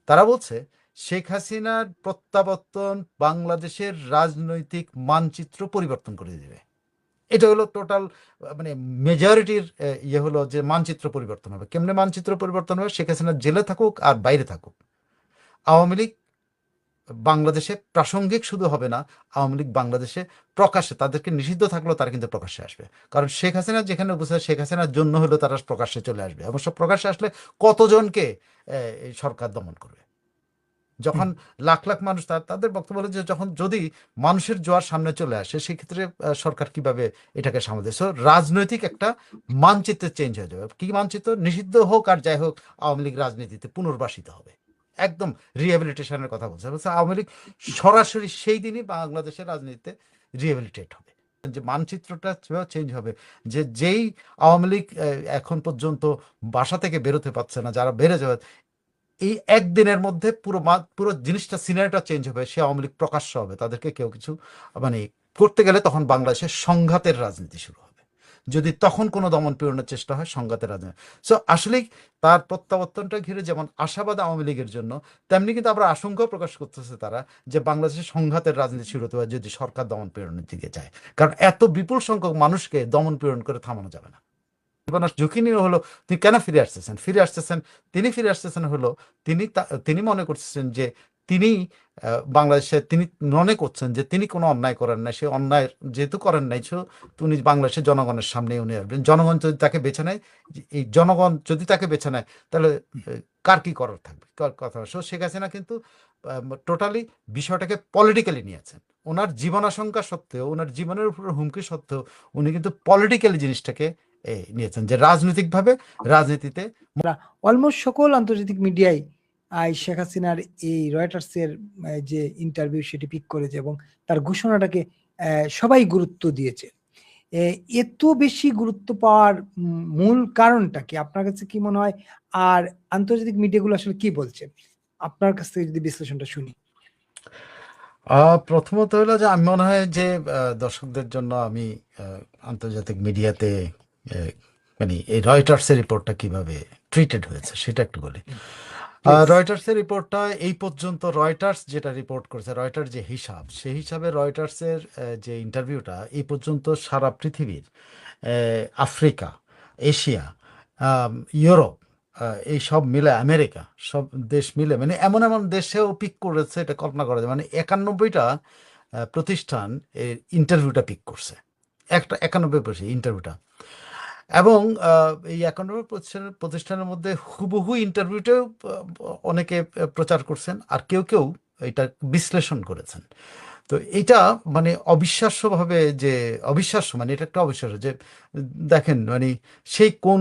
তারা বলছে শেখ হাসিনার প্রত্যাবর্তন বাংলাদেশের রাজনৈতিক মানচিত্র পরিবর্তন করে দেবে। এটা হলো টোটাল, মানে মেজরিটির ইয়ে হলো যে মানচিত্র পরিবর্তন হবে। কেমনে মানচিত্র পরিবর্তন হবে? শেখ হাসিনা জেলে থাকুক আর বাইরে থাকুক, আওয়ামী লীগ বাংলাদেশে প্রাসঙ্গিক শুধু হবে না, আওয়ামী লীগ বাংলাদেশে প্রকাশ্যে, তাদেরকে নিষিদ্ধ থাকলেও তারা কিন্তু প্রকাশ্যে আসবে। কারণ শেখ হাসিনা যেখানে উপস্থিত, শেখ হাসিনার জন্য হলেও তারা প্রকাশ্যে চলে আসবে। অবশ্য প্রকাশ্যে আসলে কতজনকে এই সরকার দমন করবে? হুম। যখন লাখ লাখ মানুষ, তাদের বক্তব্য হলো যে যখন যদি মানুষের জোয়ার সামনে চলে আসে, সেক্ষেত্রে সরকার কিভাবে এটাকে সামাল দেয়। So, রাজনৈতিক একটা মানচিত্র চেঞ্জ হয়ে যাবে। কি মানচিত্র? নিষিদ্ধ হোক আর যাই হোক, আওয়ামী লীগ রাজনীতিতে পুনর্বাসিত হবে। একদম রিহ্যাবিলিটেশনের কথা বলছে। বলছে আওয়ামী লীগ সরাসরি সেই দিনই বাংলাদেশের রাজনীতিতে রিহ্যাবিলিটেট হবে। যে মানচিত্রটা চেঞ্জ হবে, যে যেই আওয়ামী লীগ এখন পর্যন্ত বাসা থেকে বেরোতে পারছে না, যারা বেড়ে যাবে, এই একদিনের মধ্যে পুরো জিনিসটা, সিনারিটা চেঞ্জ হবে। সে আওয়ামী লীগ প্রকাশ্য হবে, তাদেরকে কেউ কিছু মানে করতে গেলে তখন বাংলাদেশের সংঘাতের রাজনীতি শুরু হবে। যদি তখন কোনো দমন পীড়নের চেষ্টা হয়, সংঘাতের রাজনীতি। সো আসলেই তার প্রত্যাবর্তনটা ঘিরে যেমন আশাবাদ আওয়ামী লীগের জন্য, তেমনি কিন্তু আবার আশঙ্কাও প্রকাশ করতেছে তারা যে বাংলাদেশের সংঘাতের রাজনীতি শুরু হতে পারে যদি সরকার দমন পীড়নের দিকে যায়। কারণ এত বিপুল সংখ্যক মানুষকে দমন পীড়ন করে থামানো যাবে না। জীবনের ঝুঁকি নিয়ে হলো তিনি কেন ফিরে আসতেছেন, তিনি ফিরে আসতেছেন হলো তিনি মনে করতেছেন যে তিনি বাংলাদেশে, তিনি মনে করছেন যে তিনি কোনো অন্যায় করেন নাই। সে অন্যায় যেহেতু করেন নাই, উনি বাংলাদেশের জনগণের সামনে উনি আসবেন। জনগণ যদি তাকে বেছে নেয়, এই জনগণ যদি তাকে বেছে নেয়, তাহলে কার কি করার থাকবে কথা। শেখ হাসিনা কিন্তু টোটালি বিষয়টাকে পলিটিক্যালি নিয়েছেন। ওনার জীবন আশঙ্কা সত্ত্বেও, ওনার জীবনের উপর হুমকি সত্ত্বেও উনি কিন্তু পলিটিক্যালি জিনিসটাকে নিয়েছেন, যে রাজনৈতিকভাবে রাজনীতিতে। অলমোস্ট সকল আন্তর্জাতিক মিডিয়ায় শেখ হাসিনার এই রয়টার্সের যে ইন্টারভিউ সেটি পিক করেছে এবং তার ঘোষণাটাকে সবাই গুরুত্ব দিয়েছে। এত বেশি গুরুত্ব পাওয়ার মূল কারণটা কি আপনার কাছে কি মনে হয়? আর আন্তর্জাতিক মিডিয়াগুলো আসলে কি বলছে আপনার কাছ থেকে যদি বিশ্লেষণটা শুনি। প্রথমত হলো যে আমি মনে হয় যে দর্শকদের জন্য আমি আন্তর্জাতিক মিডিয়াতে মানে এই রয়টার্সের রিপোর্টটা কিভাবে ট্রিটেড হয়েছে সেটা একটু বলি। প্লিজ। রয়টার্সের রিপোর্টটা এই পর্যন্ত, রয়টার্স যেটা রিপোর্ট করেছে, রয়টার্স যে হিসাব, সেই হিসাবে রয়টার্সের যে ইন্টারভিউটা এই পর্যন্ত সারা পৃথিবীর আফ্রিকা, এশিয়া, ইউরোপ, এই সব মিলে, আমেরিকা, সব দেশ মিলে, মানে এমন এমন দেশেও পিক করেছে, এটা কল্পনা করা যায়। মানে 91টা প্রতিষ্ঠান এই ইন্টারভিউটা পিক করছে, একটা 91% ইন্টারভিউটা। এবং এই 91 প্রতিষ্ঠানের মধ্যে হুবহু ইন্টারভিউটাও অনেকে প্রচার করছেন, আর কেউ কেউ এটা বিশ্লেষণ করেছেন। তো এটা মানে অবিশ্বাস্যভাবে, যে অবিশ্বাস্য, মানে এটা একটা অবিশ্বাস্য যে দেখেন মানে সেই কোন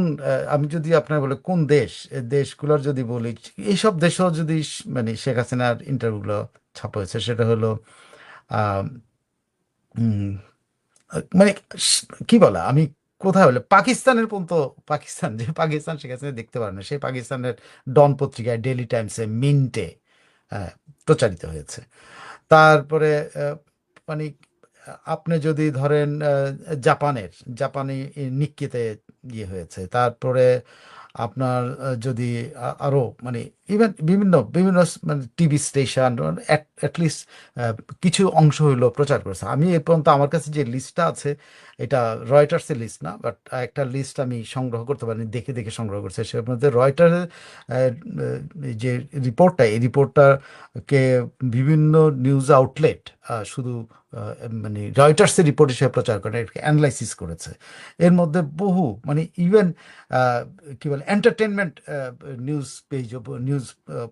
আমি যদি আপনার বলে কোন দেশ, দেশগুলোর যদি বলি, এইসব দেশেও যদি মানে শেখ হাসিনার ইন্টারভিউগুলো ছাপা হয়েছে, সেটা হলো আহ, উম, মানে কি বলা, আমি কোথায় হলে পাকিস্তানের পর্যন্ত, পাকিস্তান, যে পাকিস্তান শেখ হাসিনা দেখতে পারে না, সেই পাকিস্তানের ডন পত্রিকায়, ডেইলি টাইমসে, মিন্টে প্রচারিত হয়েছে। তারপরে মানে আপনি যদি ধরেন জাপানি নিক্কিতে ইয়ে হয়েছে। তারপরে আপনার যদি আরো মানে ইভেন বিভিন্ন বিভিন্ন মানে টিভি স্টেশন অ্যাটলিস্ট কিছু অংশ হইলো প্রচার করেছে। আমি এ পর্যন্ত আমার কাছে যে লিস্টটা আছে, এটা রয়টার্সের লিস্ট না, বাট একটা লিস্ট আমি সংগ্রহ করতে পারি, দেখে দেখে সংগ্রহ করছে। সের মধ্যে রয়টার্সের যে রিপোর্টটা, এই রিপোর্টটাকে বিভিন্ন নিউজ আউটলেট শুধু মানে রয়টার্সের রিপোর্ট হিসেবে প্রচার করে, অ্যানালাইসিস করেছে। এর মধ্যে বহু মানে ইভেন কি বলে এন্টারটেনমেন্ট নিউজ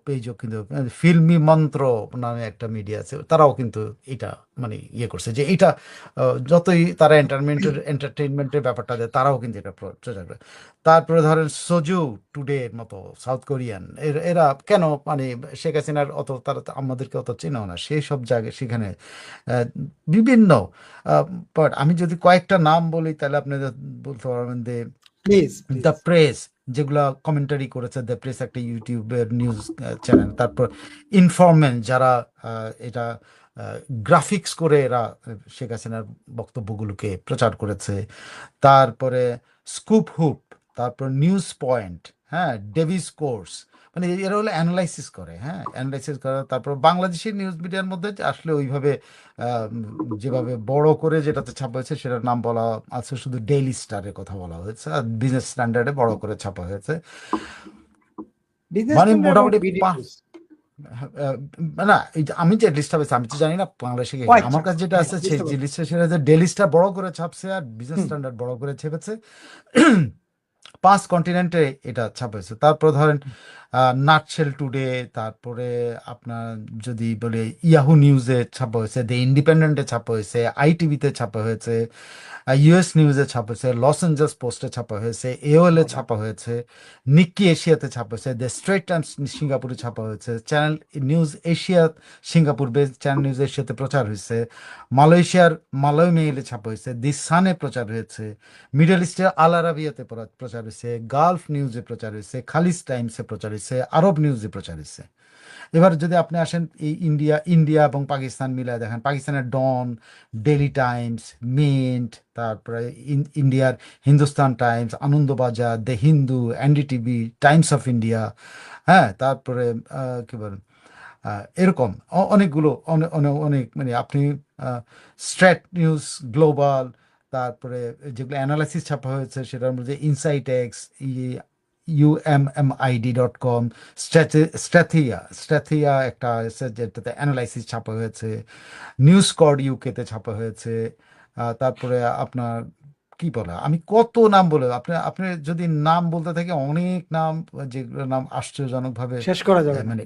পেজও কিন্তু, ফিল্মি মন্ত্র নামে একটা মিডিয়া আছে, তারাও কিন্তু এটা মানে ইয়ে করছে যে এটা যতই তারা এন্টারটেনমেন্টের ব্যাপারটা দেয়, তারাও কিন্তু এটা প্রচার করে। তারপরে ধরেন সোজু টুডে এর মতো সাউথ কোরিয়ান, এরা কেন মানে শেখ হাসিনার অত, তারা তো আমাদেরকে অত চেনেও না, সেই সব জায়গায় সেখানে আহ, বিভিন্ন বাট আমি যদি কয়েকটা নাম বলি, তাহলে আপনি বলতে পারবেন যে প্লিজ প্লিজ। দ্য প্রেস, যেগুলা কমেন্টারি করেছে, দ্য প্রেস একটা ইউটিউবের নিউজ চ্যানেল। তারপর ইনফরমেন্ট, যারা এটা গ্রাফিক্স করে এরা শেখ হাসিনার বক্তব্যগুলোকে প্রচার করেছে। তারপরে স্কুপ হুপ, তারপর নিউজ পয়েন্ট, হ্যাঁ, ডেভিস কোর্স, মানে এরা হলো অ্যানালাইসিস করে, হ্যাঁ, অ্যানালাইসিস করে। তারপর বাংলাদেশি নিউজ মিডিয়ার মধ্যে আসলে ওইভাবে যেভাবে বড় করে যেটাতে ছাপা হয়েছে সেটার নাম বলা আছে, শুধু ডেইলি স্টারের কথা বলা হয়েছে, আর বিজনেস স্ট্যান্ডার্ডে বড় করে ছাপা হয়েছে। বিজনেস মানে স্ট্যান্ডার্ড এবং মোটামুটি বিডি নিউজ। আহ, না, এই যে আমি যে লিস্টটা পেয়েছি আমি তো জানি না বাংলাদেশে কি, ও আচ্ছা, আমার কাছে যেটা হ্যাঁ আছে সেই বুঝতে যে পারছি। লিস্টটা, সেটা হচ্ছে ডেইলি স্টার বড় করে ছাপছে আর বিজনেস হুম। স্ট্যান্ডার্ড বড় করে ছেপেছে। 5 কন্টিনেন্টে এটা ছাপা হয়েছে। তারপর ধরেন নাটশেল টুডে, তারপরে আপনার যদি বলে ইয়াহু নিউজে ছাপা হয়েছে, দ্য ইন্ডিপেন্ডেন্টে ছাপা হয়েছে, আইটিভিতে ছাপা হয়েছে, ইউএস নিউজে ছাপা হয়েছে, লস অ্যাঞ্জেলস পোস্টে ছাপা হয়েছে, এওএল এ বাবা। ছাপা হয়েছে, নিক্কি এশিয়াতে ছাপা হয়েছে, দ্য স্ট্রেট টাইমস সিঙ্গাপুরে ছাপা হয়েছে, channel news Asia Singapore base channel news এশিয়াতে প্রচার হয়েছে, মালয়েশিয়ার মালয় মেইলে ছাপা হয়েছে, দি সানে প্রচার হয়েছে, মিডল ইস্টের আল আরাবিয়াতে প্রচার হয়েছে, গালফ নিউজে প্রচার হয়েছে, খালিজ টাইমসে প্রচার হয়েছে, আরব নিউজে প্রচার হয়েছে। এবার যদি আপনি আসেন এই ইন্ডিয়া এবং পাকিস্তান মিলায় দেখেন, পাকিস্তানের ডন, ডেইলি টাইমস, মিন্ট, তারপরে ইন্ডিয়ার Hindustan Times, Anandabazar, the Hindu, NDTV, Times of India, হ্যাঁ, তারপরে কি বলেন, এরকম অনেকগুলো, অনেক অনেক অনেক, মানে আপনি স্ট্রেট নিউজ গ্লোবাল, তারপরে যেগুলো অ্যানালাইসিস ছাপা হয়েছে সেটার মধ্যে ইনসাইট এক্স, UMMID.com, স্ট্র্যাথিয়া একটা আছে যেটাতে অ্যানালাইসিস ছাপা হয়েছে, নিউজ কর্ড ইউকেতে ছাপা হয়েছে। তারপরে আপনার কি বলে, আমি কত নাম বলে, আপনি আপনি যদি নাম বলতে থাকি অনেক নাম, যেগুলো নাম আশ্চর্যজনকভাবে শেষ করা যাবে না। মানে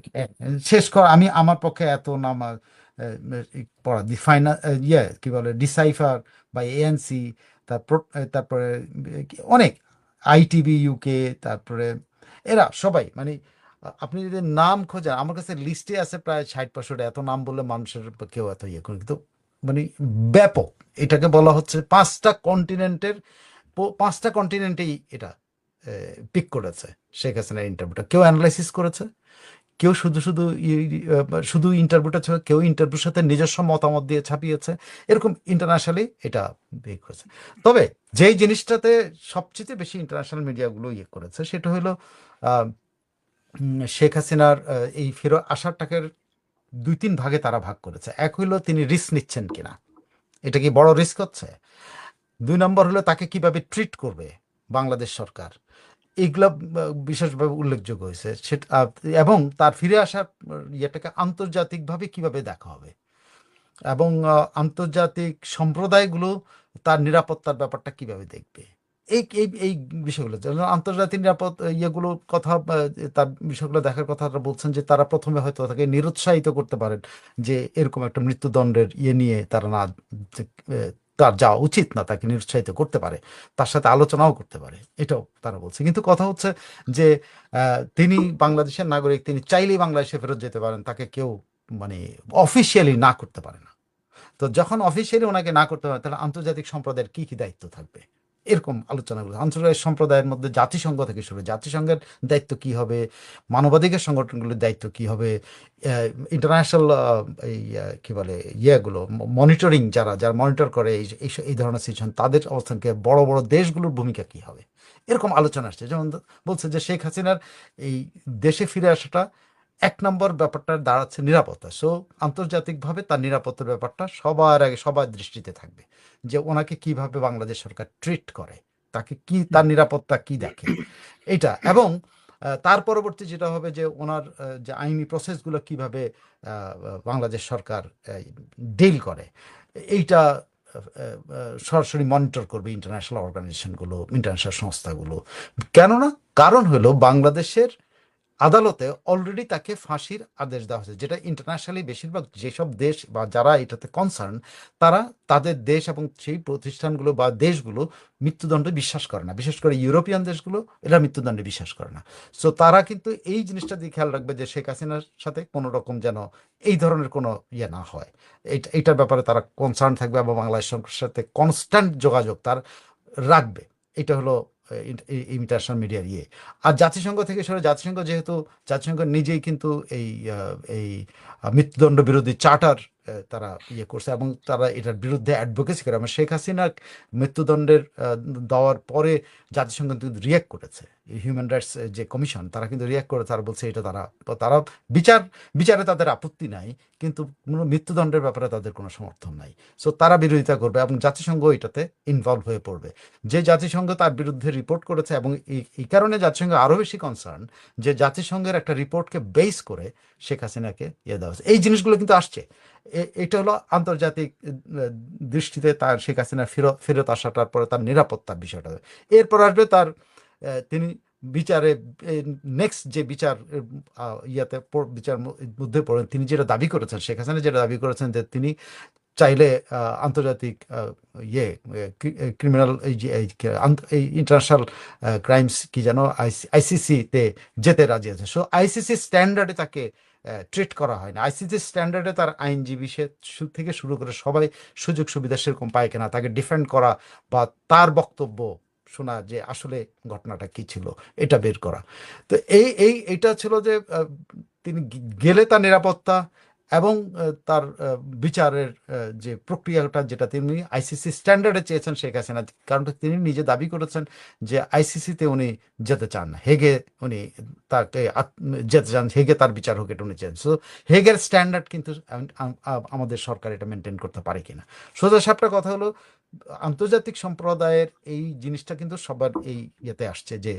শেষ করা, আমি আমার পক্ষে এত নাম আর পড়া, দি ফাইনাল কি বলে, ডিসাইফার বা এএনসি, তারপরে অনেক, আইটিভি ইউকে, তারপরে এরা সবাই মানে আপনি যদি নাম খোঁজেন, আমার কাছে লিস্টে আছে প্রায় 60-65, এত নাম বললে মানুষের কেউ এত ইয়ে করে, কিন্তু মানে ব্যাপক। এটাকে বলা হচ্ছে 5টা কন্টিনেন্টেই এটা পিক করেছে শেখ হাসিনার ইন্টারভিউটা, কেউ অ্যানালাইসিস করেছে, কেউ শুধু শুধু শুধু ইন্টারভিউটা ছিল, কেউ ইন্টারভিউর সাথে নিজস্ব মতামত দিয়ে ছাপিয়েছে, এরকম ইন্টারন্যাশনালি এটা বের করেছে। তবে যেই জিনিসটাতে সবচেয়ে বেশি ইন্টারন্যাশনাল মিডিয়াগুলো ইয়ে করেছে সেটা হলো আহ, শেখ হাসিনার এই ফেরত আসার টাকার 2-3 ভাগে তারা ভাগ করেছে। এক হইলো তিনি রিস্ক নিচ্ছেন কিনা, এটা কি বড় রিস্ক হচ্ছে। 2 নম্বর হলো তাকে কিভাবে ট্রিট করবে বাংলাদেশ সরকার, এইগুলা বিশেষভাবে উল্লেখযোগ্য হয়েছে সেটা। এবং তার ফিরে আসার ইয়েটাকে আন্তর্জাতিকভাবে কিভাবে দেখা হবে, এবং আন্তর্জাতিক সম্প্রদায়গুলো তার নিরাপত্তার ব্যাপারটা কিভাবে দেখবে, এই বিষয়গুলো যেমন আন্তর্জাতিক নিরাপদ ইয়েগুলো কথা, তার বিষয়গুলো দেখার কথা বলছেন যে তারা প্রথমে হয়তো তাকে নিরুৎসাহিত করতে পারেন যে এরকম একটা মৃত্যুদণ্ডের ইয়ে নিয়ে তারা না, তার যাওয়া উচিত না, তাকে নিরুৎসাহিত করতে পারে, তার সাথে আলোচনাও করতে পারে, এটাও তারা বলছে। কিন্তু কথা হচ্ছে যে তিনি বাংলাদেশের নাগরিক, তিনি চাইলেই বাংলাদেশে ফেরত যেতে পারেন, তাকে কেউ মানে অফিসিয়ালি না করতে পারে না। তো যখন অফিসিয়ালি ওনাকে না করতে পারে, তাহলে আন্তর্জাতিক সম্প্রদায়ের কি কি দায়িত্ব থাকবে, এরকম আলোচনাগুলো আন্তর্জাতিক সম্প্রদায়ের মধ্যে জাতিসংঘ থেকে শুরু, জাতিসংঘের দায়িত্ব কি হবে, মানবাধিকার সংগঠনগুলোর দায়িত্ব কি হবে, ইন্টারন্যাশনাল এই কি বলে ইয়েগুলো মনিটরিং, যারা মনিটর করে এই ধরনের সিচুয়েশন, তাদের অবস্থানকে, বড় বড় দেশগুলোর ভূমিকা কি হবে, এরকম আলোচনা আসছে। যেমন বলছে যে শেখ হাসিনার এই দেশে ফিরে আসাটা 1 নম্বর ব্যাপারটা দাঁড়াচ্ছে নিরাপত্তা। সো আন্তর্জাতিকভাবে তার নিরাপত্তার ব্যাপারটা সবার আগে, সবার দৃষ্টিতে থাকবে, যে ওনাকে কিভাবে বাংলাদেশ সরকার ট্রিট করে, তাকে কি, তার নিরাপত্তা কি দেখে, এটা। এবং তার পরবর্তী যেটা হবে যে ওনার যে আইনি প্রসেসগুলো কিভাবে বাংলাদেশ সরকার ডিল করে, এইটা সরাসরি মনিটর করবে ইন্টারন্যাশনাল অর্গানাইজেশনগুলো, ইন্টারন্যাশনাল সংস্থাগুলো। কেননা কারণ হলো বাংলাদেশের আদালতে অলরেডি তাকে ফাঁসির আদেশ দেওয়া হয়েছে, যেটা ইন্টারন্যাশনালি বেশিরভাগ যেসব দেশ বা যারা এটাতে কনসার্ন, তারা তাদের দেশ এবং সেই প্রতিষ্ঠানগুলো বা দেশগুলো মৃত্যুদণ্ডে বিশ্বাস করে না, বিশেষ করে ইউরোপিয়ান দেশগুলো এরা মৃত্যুদণ্ডে বিশ্বাস করে না। সো তারা কিন্তু এই জিনিসটা দিয়ে খেয়াল রাখবে যে শেখ হাসিনার সাথে কোনো রকম যেন এই ধরনের কোনো ইয়ে না হয়, এইটার ব্যাপারে তারা কনসার্ন থাকবে এবং বাংলাদেশ সরকারের সাথে কনস্ট্যান্ট যোগাযোগ তার রাখবে। এটা হলো ইন্টারন্যাশনাল মিডিয়ার ইয়ে। আর জাতিসংঘ থেকে সরে, জাতিসংঘ যেহেতু জাতিসংঘ নিজেই কিন্তু এই মৃত্যুদণ্ড বিরোধী চার্টার তারা ইয়ে করছে এবং তারা এটার বিরুদ্ধে অ্যাডভোকেসি করে। এবং শেখ হাসিনা মৃত্যুদণ্ডের দেওয়ার পরে জাতিসংঘ কিন্তু রিয়েক্ট করেছে, হিউম্যান রাইটস যে কমিশন তারা কিন্তু রিয়েক্ট করে, তারা বলছে এটা তারা বিচারে তাদের আপত্তি নাই, কিন্তু কোনো মৃত্যুদণ্ডের ব্যাপারে তাদের কোনো সমর্থন নাই। সো তারা বিরোধিতা করবে এবং জাতিসংঘ এটাতে ইনভলভ হয়ে পড়বে। যে জাতিসংঘ তার বিরুদ্ধে রিপোর্ট করেছে, এবং এই কারণে জাতিসংঘ আরও বেশি কনসার্ন যে জাতিসংঘের একটা রিপোর্টকে বেস করে শেখ হাসিনাকে দেওয়া হয়েছে। এই জিনিসগুলো কিন্তু আসছে। এটা হলো আন্তর্জাতিক দৃষ্টিতে তার শেখ হাসিনা ফেরত আসাটার পরে তার নিরাপত্তার বিষয়টা। এরপর আসবে তার তিনি বিচারে নেক্সট যে বিচার বিচার মধ্যে পড়েন, তিনি যেটা দাবি করেছেন, শেখ হাসিনা যেটা দাবি করেছেন যে তিনি চাইলে আন্তর্জাতিক ক্রিমিনাল এই ইন্টারন্যাশনাল ক্রাইমস কি যেন আইসিসিতে যেতে রাজি আছে। সো আইসিসি স্ট্যান্ডার্ডে তাকে ট্রিট করা হয় না। আইসিসি স্ট্যান্ডার্ডে তার আইনজীবী থেকে শুরু করে সবাই সুযোগ সুবিধা সেরকম পায় কিনা, তাকে ডিফেন্ড করা বা তার বক্তব্য শোনা যে আসলে ঘটনাটা কি ছিল এটা বের করা। তো এইটা ছিল যে তিনি গেলে তার নিরাপত্তা এবং তার বিচারের যে প্রক্রিয়াটা যেটা তিনি আইসিসি স্ট্যান্ডার্ডে চেয়েছেন শেখ হাসিনা, কারণ তিনি নিজে দাবি করেছেন যে আইসিসিতে উনি যেতে চান না, হেগে উনি তাকে যেতে চান, হেগে তার বিচার হোক এটা উনি চেন। সো হেগের স্ট্যান্ডার্ড কিন্তু আমাদের সরকার এটা মেনটেন করতে পারে কিনা। সোজা সাপটা কথা হলো আন্তর্জাতিক সম্প্রদায়ের এই জিনিসটা কিন্তু সবার এই ইয়েতে আসছে যে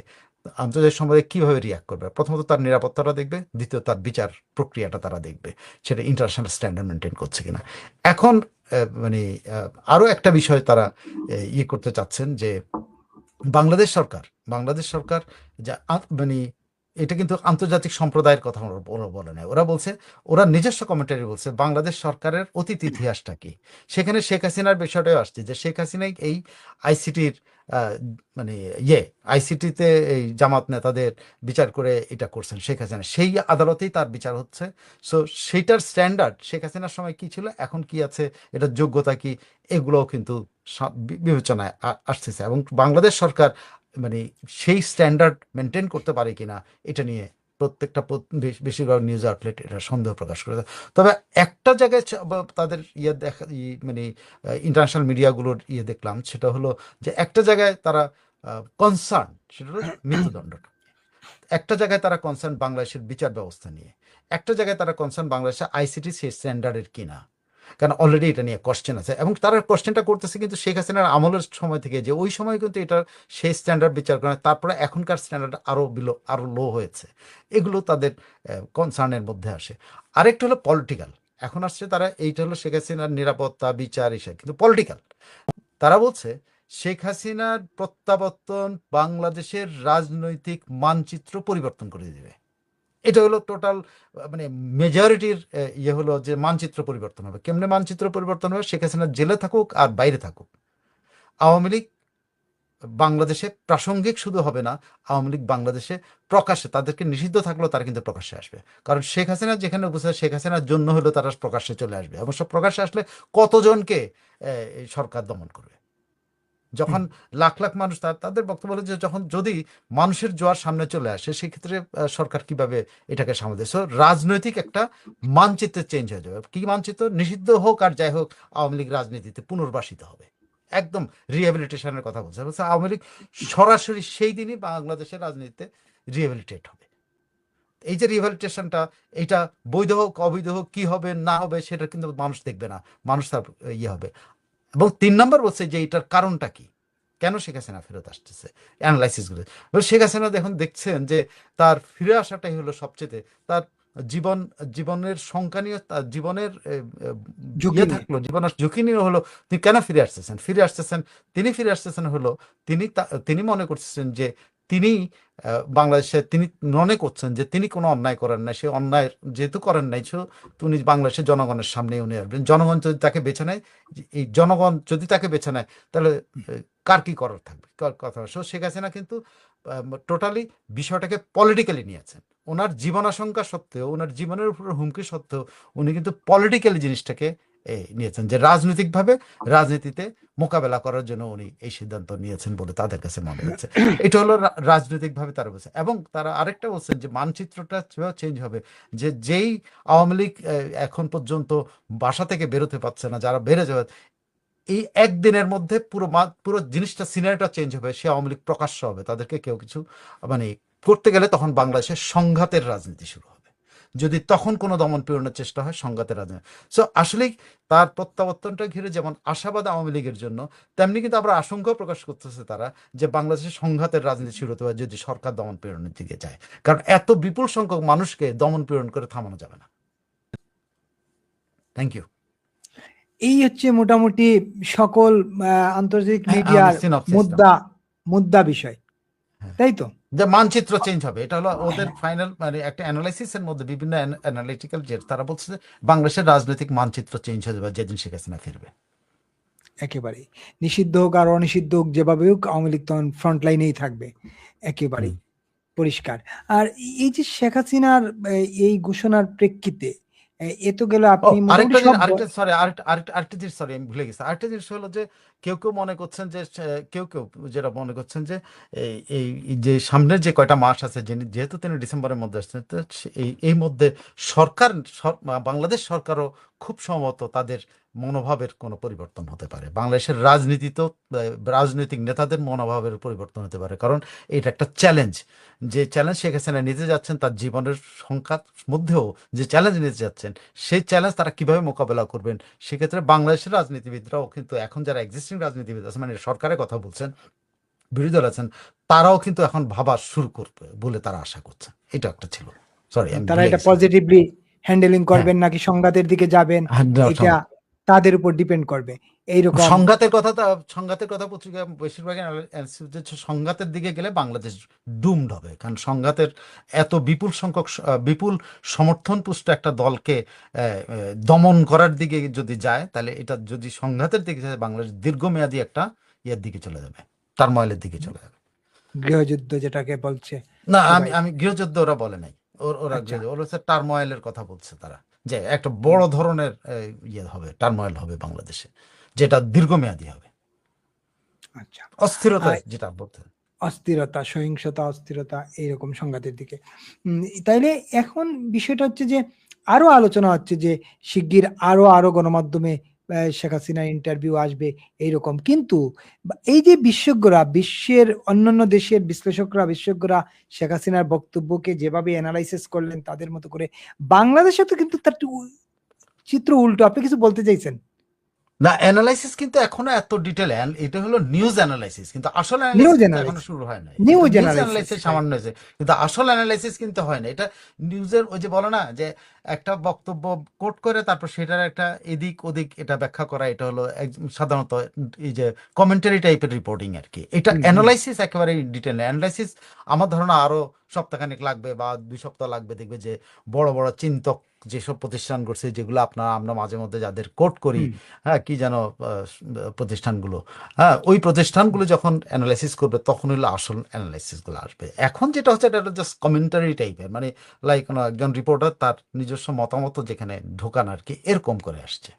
আন্তর্জাতিক সম্প্রদায় কীভাবে রিয়াক্ট করবে। প্রথমত তার নিরাপত্তাটা দেখবে, দ্বিতীয় তার বিচার প্রক্রিয়াটা তারা দেখবে সেটা ইন্টারন্যাশনাল স্ট্যান্ডার্ড মেনটেন করছে কিনা। এখন মানে আরও একটা বিষয় তারা ইয়ে করতে চাচ্ছেন যে বাংলাদেশ সরকার যা মানে এটা কিন্তু আন্তর্জাতিক সম্প্রদায়ের কথা ওরা বলে না, ওরা বলছে, ওরা নিজস্ব কমেন্টারি বলছে বাংলাদেশ সরকারের অতীত ইতিহাসটা কি। সেখানে শেখ হাসিনার বিষয়টাও আসছে যে শেখ হাসিনাই এই আইসিটির মানে আইসিটিতে এই জামাত নেতাদের বিচার করে এটা করছেন শেখ হাসিনা, সেই আদালতেই তার বিচার হচ্ছে। সো সেইটার স্ট্যান্ডার্ড শেখ হাসিনার সময় কি ছিল, এখন কি আছে, এটার যোগ্যতা কি, এগুলোও কিন্তু বিবেচনায় আসতেছে। এবং বাংলাদেশ সরকার মানে সেই স্ট্যান্ডার্ড মেনটেন করতে পারে কিনা এটা নিয়ে প্রত্যেকটা বেশিরভাগ নিউজ আউটলেট এটা সন্দেহ প্রকাশ করেছে। তবে একটা জায়গায় তাদের দেখা মানে ইন্টারন্যাশনাল মিডিয়াগুলোর দেখলাম, সেটা হলো যে একটা জায়গায় তারা কনসার্ন, সেটা হলো মৃত্যুদণ্ডটা। একটা জায়গায় তারা কনসার্ন বাংলাদেশের বিচার ব্যবস্থা নিয়ে, একটা জায়গায় তারা কনসার্ন বাংলাদেশের আইসিটি সেই স্ট্যান্ডার্ডের কিনা, কারণ অলরেডি এটা নিয়ে কোশ্চেন আছে। এবং তারা কোশ্চেনটা করতেছে কিন্তু শেখ হাসিনার আমলের সময় থেকে, যে ওই সময় কিন্তু এটা সেই স্ট্যান্ডার্ড বিচার করে, তারপরে এখনকার স্ট্যান্ডার্ড আরও লো হয়েছে। এগুলো তাদের কনসার্নের মধ্যে আসে। আরেকটা হলো পলিটিক্যাল, এখন আসছে তারা এইটা হলো শেখ হাসিনার নিরাপত্তা বিচার এসে, কিন্তু পলিটিক্যাল তারা বলছে শেখ হাসিনার প্রত্যাবর্তন বাংলাদেশের রাজনৈতিক মানচিত্র পরিবর্তন করে দেবে। এটা হলো টোটাল মানে মেজরিটির হলো যে মানচিত্র পরিবর্তন হবে। কেমনে মানচিত্র পরিবর্তন হবে? শেখ হাসিনা জেলে থাকুক আর বাইরে থাকুক, আওয়ামী লীগ বাংলাদেশে প্রাসঙ্গিক শুধু হবে না, আওয়ামী লীগ বাংলাদেশে প্রকাশ্যে, তাদেরকে নিষিদ্ধ থাকলেও তারা কিন্তু প্রকাশ্যে আসবে। কারণ শেখ হাসিনা যেখানে উপস্থিত, শেখ হাসিনার জন্য হলেও তারা প্রকাশ্যে চলে আসবে। অবশ্য প্রকাশ্যে আসলে কতজনকে সরকার দমন করবে? যখন লাখ লাখ মানুষ, তাদের বক্তব্য হলো যে যখন যদি মানুষের জোয়ার সামনে চলে আসে, সেক্ষেত্রে সরকার কিভাবে এটাকে সামলাবে। সো রাজনৈতিক একটা মানচিত্র চেঞ্জ হয়ে যাবে। কি মানচিত্র? নিষিদ্ধ হোক আর যাই হোক, আওয়ামী লীগ রাজনীতিতে পুনর্বাসিত হবে। একদম রিহ্যাবিলিটেশনের কথা বলছে। আওয়ামী লীগ সরাসরি সেই দিনই বাংলাদেশের রাজনীতিতে রিহ্যাবিলিটেট হবে। এই যে রিহ্যাবিলিটেশনটা, এটা বৈধ হোক অবৈধ হোক, কি হবে না হবে সেটা কিন্তু মানুষ দেখবে না, মানুষ তার হবে। এবং 3 নম্বর বলছে যে এটার কারণটা কি, কেন শেখ হাসিনা ফেরত আসতেছে, অ্যানালাইসিসগুলো। শেখ হাসিনা এখন দেখছেন যে তার ফিরে আসাটাই হলো সবচেয়ে তার জীবনের শঙ্কা নিয়ে, তার জীবনের থাকলো, জীবনের ঝুঁকি নিয়ে হলো তিনি কেন ফিরে আসতেছেন। তিনি ফিরে আসতেছেন হলো তিনি মনে করতেছেন যে তিনি বাংলাদেশে, তিনি মনে করছেন যে তিনি কোনো অন্যায় করেন না, সে অন্যায় যেহেতু করেন নাই, উনি বাংলাদেশের জনগণের সামনে উনি আসবেন। জনগণ যদি তাকে বেছে নেয়, এই জনগণ যদি তাকে বেছে নেয়, তাহলে কার কি করার থাকবে কথা। শেখ হাসিনা কিন্তু টোটালি বিষয়টাকে পলিটিক্যালি নিয়েছেন। ওনার জীবন আশঙ্কা সত্ত্বেও, ওনার জীবনের উপর হুমকি সত্ত্বেও উনি কিন্তু পলিটিক্যালি জিনিসটাকে নিয়েছেন, যে রাজনৈতিকভাবে রাজনীতিতে মোকাবেলা করার জন্য উনি এই সিদ্ধান্ত নিয়েছেন বলে তাদের কাছে মনে হচ্ছে। এটা হলো রাজনৈতিকভাবে তারা বলছে। এবং তারা আরেকটা বলছেন যে মানচিত্রটা চেঞ্জ হবে, যে যেই আওয়ামী লীগ এখন পর্যন্ত বাসা থেকে বেরোতে পারছে না, যারা বেড়ে যাবে, এই একদিনের মধ্যে পুরো জিনিসটা, সিনারিটা চেঞ্জ হবে। সে আওয়ামী লীগ প্রকাশ্য হবে, তাদেরকে কেউ কিছু মানে করতে গেলে তখন বাংলাদেশের সংঘাতের রাজনীতি শুরু হবে। যদি তখন কোনো দমন পীড়নের চেষ্টা হয়, সংঘাতের রাজনীতি। সো আসলেই তার প্রত্যাবর্তনটা ঘিরে যেমন আশাবাদ আওয়ামী লীগের জন্য, তেমনি কিন্তু আবার আশঙ্কাও প্রকাশ করতেছে তারা যে বাংলাদেশের সংঘাতের রাজনীতি শুরু হতে পারে যদি সরকার দমন পীড়নের দিকে যায়। কারণ এত বিপুল সংখ্যক মানুষকে দমন পীড়ন করে থামানো যাবে না। Thank you. এই হচ্ছে মোটামুটি সকল আন্তর্জাতিক মিডিয়ার সিনপসিসটা, মুদ্রা বিষয়, হ্যাঁ, তাই তো? যে মানচিত্র চেঞ্জ হবে, এটা হলো ওদের ফাইনাল মানে একটা অ্যানালাইসিসের মধ্যে, বিভিন্ন অ্যানালিটিক্যাল, যে তারা বলছে যে বাংলাদেশের রাজনৈতিক মানচিত্র চেঞ্জ হয়ে যাবে যেদিন শেখ হাসিনা ফিরবে। একেবারেই নিষিদ্ধ হোক আর অনিষিদ্ধ হোক, যেভাবে হোক আওয়ামী লীগ তখন ফ্রন্ট লাইনেই থাকবে, একেবারেই পরিষ্কার। আর এই যে শেখ হাসিনার এই ঘোষণার প্রেক্ষিতে এ তো গেল, আপনি মোটামুটি সব আরেকটা জিনিস, সরি আমি ভুলে গেছি, আরেকটা জিনিস হলো যে কেউ কেউ মনে করছেন যে কেউ কেউ যেটা মনে করছেন যে এই যে সামনের যে কয়টা মাস আছে, যেহেতু তিনি ডিসেম্বরের মধ্যে আসছেন, তো এই মধ্যে সরকার, বাংলাদেশ সরকারও খুব সম্ভবত তাদের মনোভাবের কোনো পরিবর্তন হতে পারে। বাংলাদেশের রাজনীতিতেও রাজনৈতিক নেতাদের মনোভাবের পরিবর্তন হতে পারে, কারণ এটা একটা চ্যালেঞ্জ। যে চ্যালেঞ্জ শেখ হাসিনা নিতে যাচ্ছেন, তার জীবনের সংখ্যার মধ্যেও যে চ্যালেঞ্জ নিতে যাচ্ছেন, সেই চ্যালেঞ্জ তারা কিভাবে মোকাবেলা করবেন, সেক্ষেত্রে বাংলাদেশের রাজনীতিবিদরাও কিন্তু, এখন যারা এক্সিস্টিং রাজনীতিবিদ আছে, মানে সরকারের কথা বলছেন, বিরোধী দল আছেন, তারাও কিন্তু এখন ভাবা শুরু করবে বলে তারা আশা করছেন। এটা একটা ছিল, সরি আমি তারা ভুলে এটা গেছি। পজিটিভলি হ্যান্ডেলিং হ্যাঁ, করবেন নাকি সংঘাতের দিকে যাবেন, এটা তাদের উপর ডিপেন্ড করবে। এইরকম সংঘাতের কথা পত্রিকা বেশিরভাগ সংঘাতের দিকে গেলে বাংলাদেশ ডুমড হবে, কারণ সংঘাতের এত বিপুল সংখ্যক বিপুল সমর্থন পুষ্ট একটা দলকে দমন করার দিকে যদি যায়, তাহলে এটা যদি সংঘাতের দিকে যায়, বাংলাদেশ দীর্ঘমেয়াদী একটা ইয়ের দিকে চলে যাবে, টারময়েলের দিকে চলে যাবে। গৃহযুদ্ধ যেটাকে বলছে না, আমি সবাই। আমি গৃহযুদ্ধ ওরা বলে নাই, ওরা আচ্ছা, ওরা হচ্ছে টারময়েলের কথা বলছে তারা, যে একটা বড় ধরনের ইয়ে হবে, টারময়েল হবে বাংলাদেশে, যেটা দীর্ঘমেয়াদী হবে, আচ্ছা। অস্থিরতা যেটা বলতে। অস্থিরতা, সহিংসতা, অস্থিরতা, এইরকম সংঘাতের দিকে। তাইলে এখন বিষয়টা হচ্ছে যে আরো আলোচনা হচ্ছে যে শিগগির আরো গণমাধ্যমে শেখ হাসিনার ইন্টারভিউ আসবে এইরকম। কিন্তু এই যে বিশ্বের অন্যান্য দেশের বিশ্লেষকরা, বিশেষজ্ঞরা শেখ হাসিনার বক্তব্যকে যেভাবে অ্যানালাইসিস করলেন তাদের মতো করে, বাংলাদেশে তো কিন্তু তার চিত্র উল্টো। আপনি কিছু বলতে চাইছেন? না, অ্যানালাইসিস কিন্তু এখনো এত ডিটেল, এটা হলো নিউজ অ্যানালাইসিস, কিন্তু আসল অ্যানালাইসিস নিউজ কিন্তু এখনো অ্যানালাইসিস, শুরু হয় নাই। নিউজ নিউজ অ্যানালাইসিস, অ্যানালাইসিস সামান্য হয়েছে, কিন্তু আসল অ্যানালাইসিস কিন্তু হয় না। এটা নিউজের ওই যে বলে না, যে একটা বক্তব্য কোট করে তারপর সেটার একটা এদিক ওদিক এটা ব্যাখ্যা করা, এটা হলো সাধারণত এই যে কমেন্টারি টাইপের রিপোর্টিং আর কি। এটা অ্যানালাইসিস একেবারে ডিটেল অ্যানালাইসিস আমার ধারণা আরো সপ্তাহখানেক লাগবে বা 2 সপ্তাহ লাগবে। দেখবে যে বড় বড় চিন্তক যেসব প্রতিষ্ঠান করছে, যেগুলো আমরা মাঝে মধ্যে যাদের কোট করি, হ্যাঁ, কি যেন প্রতিষ্ঠানগুলো, হ্যাঁ, ওই প্রতিষ্ঠানগুলো যখন অ্যানালাইসিস করবে তখন হলো আসল অ্যানালাইসিসগুলো আসবে। এখন যেটা হচ্ছে, এটা জাস্ট কমেন্টারি টাইপের, মানে লাইক একজন রিপোর্টার তার নিজস্ব মতামত যেখানে ঢোকান আর কি, এরকম করে আসছে।